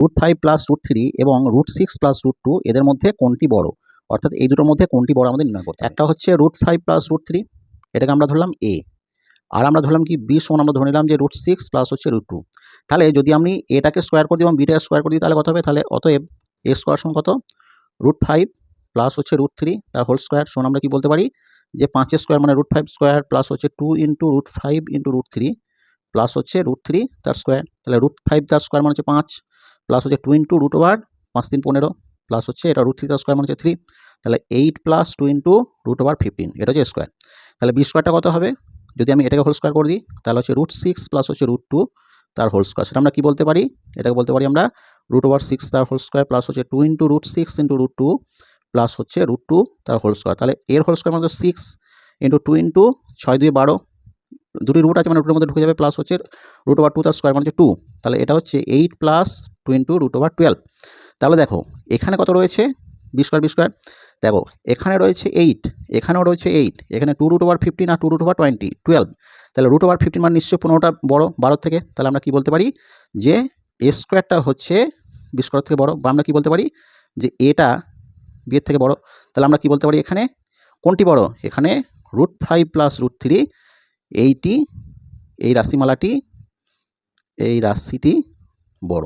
√5 plus √3 এবং √6 plus √2 এদের মধ্যে কোনটি বড়, অর্থাৎ এই দুটোর মধ্যে কোনটি বড় আমাদের নির্ণয় করতে হবে। একটা হচ্ছে √5 প্লাস √3, এটাকে আমরা ধরলাম a, আর আমরা ধরলাম কি b সমান আমরা ধরে নিলাম যে √6 প্লাস হচ্ছে √2। তাহলে যদি আমি এটাকে স্কোয়ার করে দিই এবং বিটাকে স্কোয়ার করে দিই তাহলে কত হবে, তাহলে অতএব a স্কোয়ার সমান কত, √5 প্লাস হচ্ছে √3 তার হোল স্কোয়ার সমান আমরা কি বলতে পারি যে 5 স্কোয়ার মানে √5 স্কোয়ার প্লাস হচ্ছে 2 ইন্টু √5 ইন্টু √3 প্লাস হচ্ছে √3 তার স্কোয়ার, তাহলে √5 তার স্কোয়ার মানে হচ্ছে 5 প্লাস হচ্ছে 2 ইন্টু √5 3 15 প্লাস হচ্ছে এটা √3 তার স্কোয়ার মানে হচ্ছে 3, তাহলে 8 প্লাস 2 ইন্টু √15 এটা হচ্ছে স্কোয়ার। তাহলে বি স্কোয়ারটা কত হবে, যদি আমি এটাকে হোল স্কোয়ার করে দিই তাহলে হচ্ছে √6 প্লাস হচ্ছে √2 তার হোল স্কোয়ার, সেটা আমরা কি বলতে পারি, এটাকে বলতে পারি আমরা √6 তার হোল স্কোয়ার প্লাস হচ্ছে 2 ইন্টু √6 ইন্টু √2 প্লাস হচ্ছে √2 তার হোল স্কোয়ার। তাহলে এর হোল স্কোয়ার মানে 6 ইন্টু 2 ইন্টু 6 2 12, দুটি রুট আছে মানে রুটের মধ্যে ঢুকে যাবে, প্লাস হচ্ছে √2 তার স্কোয়ার মানে হচ্ছে 2, তাহলে এটা হচ্ছে 8 প্লাস 2 ইন্টু √12। তাহলে দেখো এখানে কত রয়েছে, বি স্কোয়ার দেখো এখানে রয়েছে 8, এখানেও রয়েছে 8, এখানে 2 √15 আর 2 √20 12, তাহলে √15 মানে নিশ্চয়ই 15টা বড় 12 থেকে, তাহলে আমরা কি বলতে পারি যে এ স্কোয়ারটা হচ্ছে বি স্কোয়ার থেকে বড়, বা আমরা কি বলতে পারি যে এটা বি এর থেকে বড়। তাহলে আমরা কি বলতে পারি এখানে কোনটি বড়, এখানে √5 প্লাস √3 এই রাশিমালাটি এই রাশিটি বড়।